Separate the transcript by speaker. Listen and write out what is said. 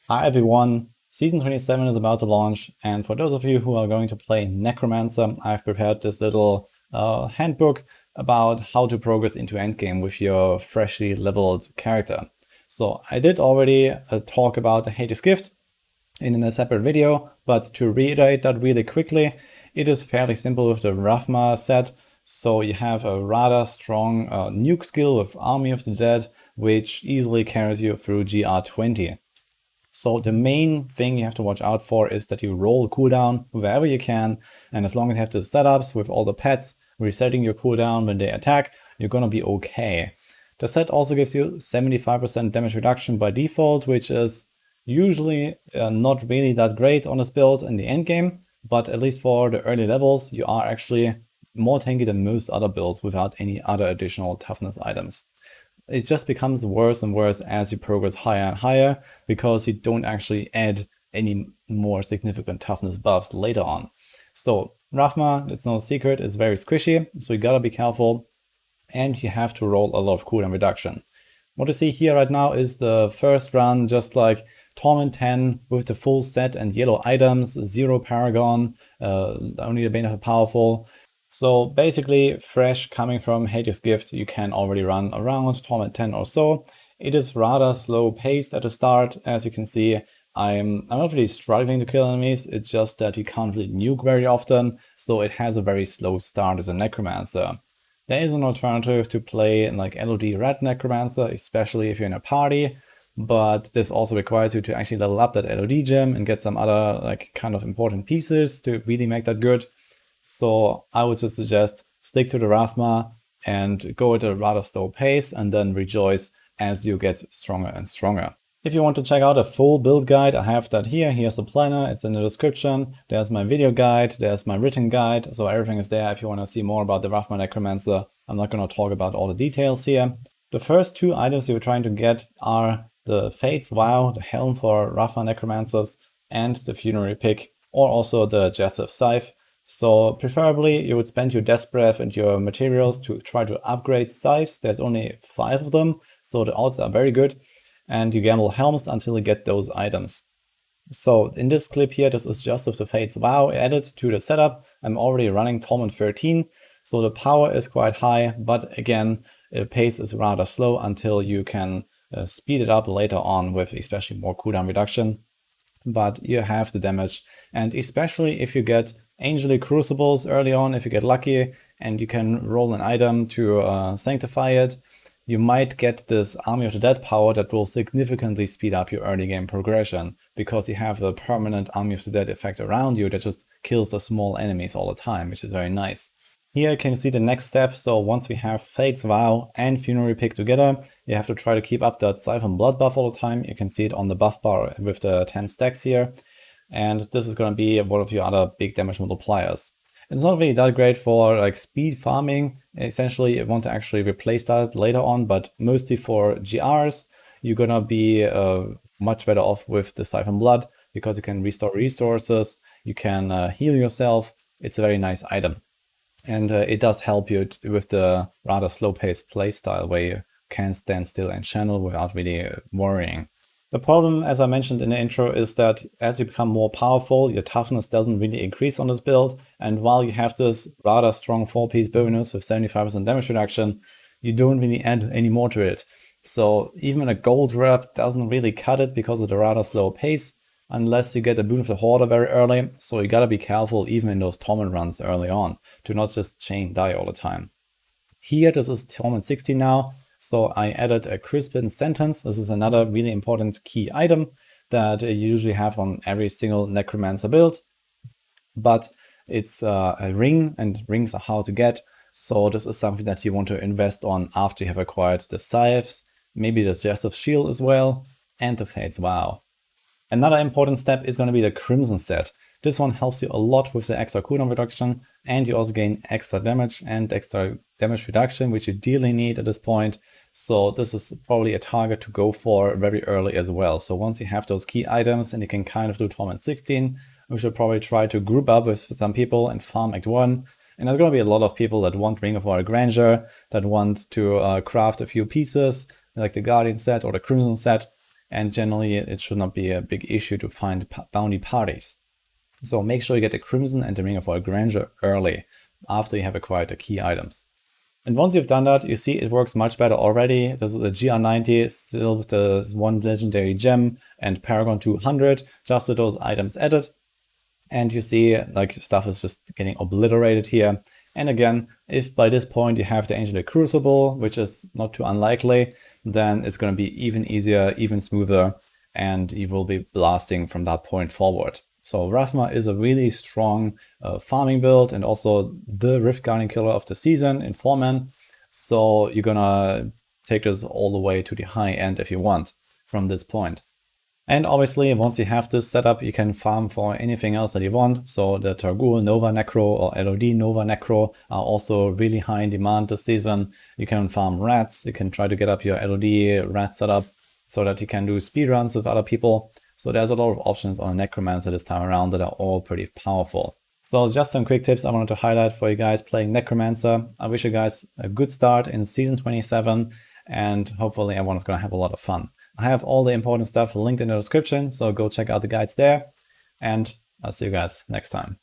Speaker 1: Hi everyone, Season 27 is about to launch, and for those of you who are going to play Necromancer, I've prepared this little handbook about how to progress into endgame with your freshly leveled character. So I did already talk about the Haedrig's Gift in a separate video, but to reiterate that really quickly, it is fairly simple with the Rathma set. So you have a rather strong nuke skill with Army of the Dead, which easily carries you through GR20. So the main thing you have to watch out for is that you roll cooldown wherever you can, and as long as you have the setups with all the pets resetting your cooldown when they attack, you're gonna be okay. The set also gives you 75% damage reduction by default, which is usually not really that great on this build in the end game, but at least for the early levels, you are actually more tanky than most other builds without any other additional toughness items. It just becomes worse and worse as you progress higher and higher, because you don't actually add any more significant toughness buffs later on. So Rathma, it's no secret, is very squishy, so you gotta be careful, and you have to roll a lot of cooldown reduction. What you see here right now is the first run, just like Torment 10 with the full set and yellow items, 0 Paragon, only the Bane of the Powerful. So basically, fresh coming from Haedrig's Gift, you can already run around Torment 10 or so. It is rather slow paced at the start, as you can see. I'm not really struggling to kill enemies, it's just that you can't really nuke very often, so it has a very slow start as a Necromancer. There is an alternative to play like LOD Red Necromancer, especially if you're in a party, but this also requires you to actually level up that LOD gem and get some other like kind of important pieces to really make that good. So I would just suggest stick to the Rathma and go at a rather slow pace, and then rejoice as you get stronger and stronger. If you want to check out a full build guide, I have that here. Here's the planner, it's in the description. There's my video guide, there's my written guide, so everything is there if you want to see more about the Rathma Necromancer. I'm not going to talk about all the details here. The first two items you're trying to get are the Fate's Vow, the Helm for Rathma Necromancers, and the Funerary Pick, or also the Jessup Scythe. So preferably you would spend your Death Breath and your materials to try to upgrade Scythes. There's only 5 of them, so the odds are very good. And you gamble Helms until you get those items. So in this clip here, this is just with the Fate's Vow added to the setup. I'm already running Torment 13, so the power is quite high, but again, the pace is rather slow until you can speed it up later on with especially more cooldown reduction. But you have the damage, and especially if you get Angelic Crucibles early on, if you get lucky and you can roll an item to sanctify it, you might get this Army of the Dead power that will significantly speed up your early game progression, because you have the permanent Army of the Dead effect around you that just kills the small enemies all the time, which is very nice. Here you can see the next step. So once we have Fate's Vow and Funerary Pick together, you have to try to keep up that Siphon Blood buff all the time. You can see it on the buff bar with the 10 stacks here. And this is going to be one of your other big damage multipliers. It's not really that great for like speed farming. Essentially, you want to actually replace that later on, but mostly for GRs, you're gonna be much better off with the Siphon Blood, because you can restore resources, you can heal yourself. It's a very nice item. And it does help you with the rather slow-paced playstyle where you can stand still and channel without really worrying. The problem, as I mentioned in the intro, is that as you become more powerful, your toughness doesn't really increase on this build, and while you have this rather strong 4-piece bonus with 75% damage reduction, you don't really add any more to it. So even a gold rep doesn't really cut it because of the rather slow pace, unless you get a boon of the Hoarder very early, so you gotta be careful even in those Torment runs early on, to not just chain die all the time. Here, this is Torment 60 now, so I added a Crispin Sentence. This is another really important key item that you usually have on every single Necromancer build, but it's a ring, and rings are hard to get, so this is something that you want to invest on after you have acquired the Scythes, maybe the Jessup Shield as well, and the Fate's Vow. Another important step is going to be the Crimson set. This one helps you a lot with the extra cooldown reduction, and you also gain extra damage and extra damage reduction, which you dearly need at this point. So this is probably a target to go for very early as well. So once you have those key items and you can kind of do Torment 16, we should probably try to group up with some people and farm Act 1. And there's going to be a lot of people that want Ring of Royal Grandeur, that want to craft a few pieces, like the Guardian set or the Crimson set. and generally it should not be a big issue to find bounty parties. So make sure you get the Crimson and the Ring of Royal Grandeur early, after you have acquired the key items. And once you've done that, you see it works much better already. This is a GR90, still with the 1 legendary gem and Paragon 200, just with those items added. And you see, like, stuff is just getting obliterated here. And again, if by this point you have the Angelic Crucible, which is not too unlikely, then it's going to be even easier, even smoother, and you will be blasting from that point forward. So Rathma is a really strong farming build, and also the Rift Guardian killer of the season in 4-man. So you're gonna take this all the way to the high end if you want from this point. And obviously, once you have this set up, you can farm for anything else that you want. So the trag'oul Nova Necro or LOD Nova Necro are also really high in demand this season. You can farm rats, you can try to get up your LOD rat setup so that you can do speedruns with other people. So there's a lot of options on a Necromancer this time around that are all pretty powerful. So just some quick tips I wanted to highlight for you guys playing Necromancer. I wish you guys a good start in Season 27, and hopefully everyone's going to have a lot of fun. I have all the important stuff linked in the description, so go check out the guides there, and I'll see you guys next time.